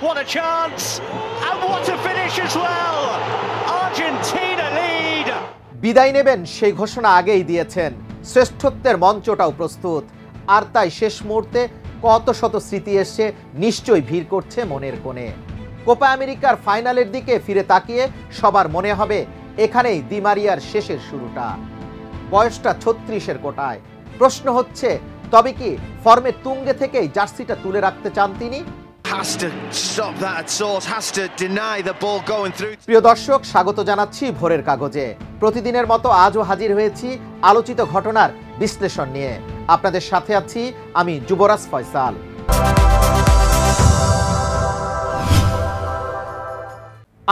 What a chance! And what a finish as well! Argentina lead! বিদায় নেবেন সেই ঘোষণা আগেই দিয়েছেন। শ্রেষ্ঠত্বের মঞ্চটাও প্রস্তুত। আর তাই শেষ মুহূর্তে কত শত স্মৃতি এসে নিশ্চয়ই ভিড় করছে মনের কোণে। কোপা আমেরিকার ফাইনালের দিকে ফিরে তাকিয়ে সবার মনে হবে এখানেই দি মারিয়ার শেষের শুরুটা। বয়সটা 36-এর কোটায়। প্রশ্ন হচ্ছে তবে কি ফর্মের তুঙ্গে থেকেই জার্সিটা তুলে রাখতে চান তিনি? প্রিয় দর্শক, স্বাগত জানাচ্ছি ভোরের কাগজে। প্রতিদিনের মতো আজও হাজির হয়েছি আলোচিত ঘটনার বিশ্লেষণ নিয়ে। আপনাদের সাথে আছি আমি যুবরাজ ফয়সাল।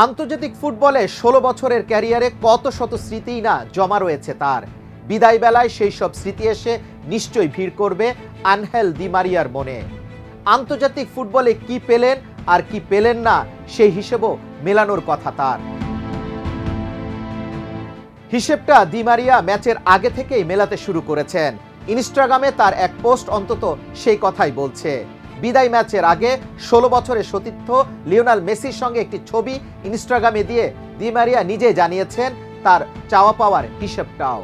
আন্তর্জাতিক ফুটবলে 16 বছরের ক্যারিয়ারে কত শত স্মৃতিই না জমা রয়েছে তার। বিদায় বেলায় সেই সব স্মৃতি এসে নিশ্চয়ই ভিড় করবে আনহেল দি মারিয়ার মনে। আন্তর্জাতিক ফুটবলে কি পেলেন আর কি পেলেন না সেই হিসেবও মেলানোর কথা তার। হিসেবটা দি মারিয়া ম্যাচের আগে থেকেই মেলাতে শুরু করেছেন। ইনস্টাগ্রামে তার এক পোস্ট অন্তত সেই কথাই বলছে। বিদায় ম্যাচের আগে 16 বছরের সতীর্থ লিওনেল মেসির সঙ্গে একটি ছবি ইনস্টাগ্রামে দিয়ে দি মারিয়া নিজে জানিয়েছেন তার চাওয়া পাওয়ার হিসেবটাও।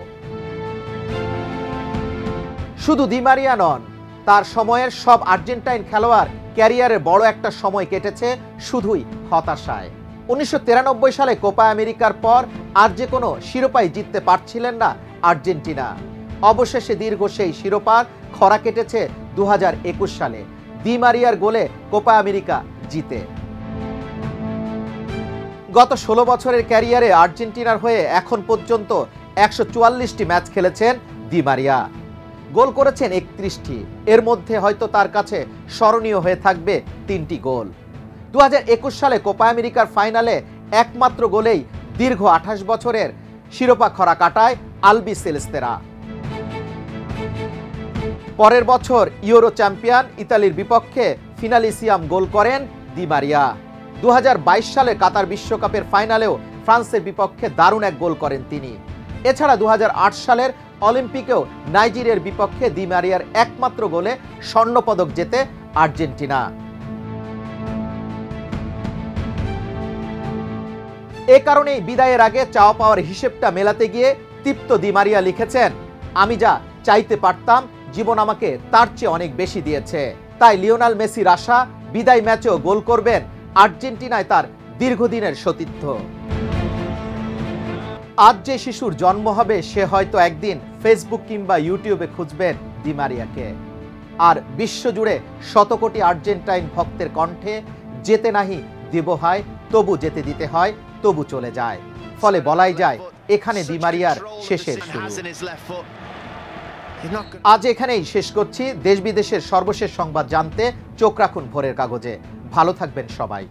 শুধু দি মারিয়া নন, তার সময়ের সব আর্জেন্টাইন খেলোয়াড় ক্যারিয়ারের বড় একটা সময় কেটেছে শুধুই হতাশায়। 1993 সালে কোপা আমেরিকার পর আর যে কোনো শিরোপাই জিততে পারছিলেন না আর্জেন্টিনা। অবশেষে দীর্ঘ সেই শিরোপার খরা কেটেছে 2021 সালে দি মারিয়ার গোলে কোপা আমেরিকা জিতে। গত 16 বছরের ক্যারিয়ারে আর্জেন্টিনার হয়ে এখন পর্যন্ত 144টি ম্যাচ খেলেছেন দি মারিয়া। গোল করেছেন 31টি। এর মধ্যে হয়তো তার কাছে স্মরণীয় হয়ে থাকবে 3টি গোল। 2021 সালে কোপা আমেরিকার ফাইনালে একমাত্র গোলেই দীর্ঘ 28 বছরের শিরোপা খরা কাটায় আলবি সেলেস্তেরা। পরের বছর ইউরো চ্যাম্পিয়ন ইতালির বিপক্ষে ফিনালিসিয়াম গোল করেন দি মারিয়া। 2022 সালে কাতার বিশ্বকাপের ফাইনালেও ফ্রান্সের বিপক্ষে দারুণ এক গোল করেন তিনি। এছাড়া 2008 সালের অলিম্পিকেও নাইজেরিয়ার বিপক্ষে দি মারিয়ার একমাত্র গোলে স্বর্ণপদক জেতে আর্জেন্টিনা। এ কারণেই বিদায়ের আগে চাওয়া পাওয়ার হিসেবটা মেলাতে গিয়ে তৃপ্ত দি মারিয়া লিখেছেন, আমি যা চাইতে পারতাম জীবন আমাকে তার চেয়ে অনেক বেশি দিয়েছে। তাই লিওনেল মেসির আশা বিদায় ম্যাচেও গোল করবেন আর্জেন্টিনায় তার দীর্ঘদিনের সতীর্থ। আজ যে শিশুর জন্ম হবে সে হয়তো একদিন ফেসবুক কিংবা ইউটিউবে খুঁজবেন দি মারিয়াকে। আর বিশ্বজুড়ে শত কোটি আর্জেন্টাইন ভক্তের কণ্ঠে যেতে নাহি দেব হয় তবু যেতে দিতে হয় তবু চলে যায়। ফলে বলাই যায় এখানে দি মারিয়ার শেষের শুরু। আজ এখানেই শেষ করছি। দেশ বিদেশের সর্বশেষ সংবাদ জানতে চোখ রাখুন ভোরের কাগজে। ভালো থাকবেন সবাই।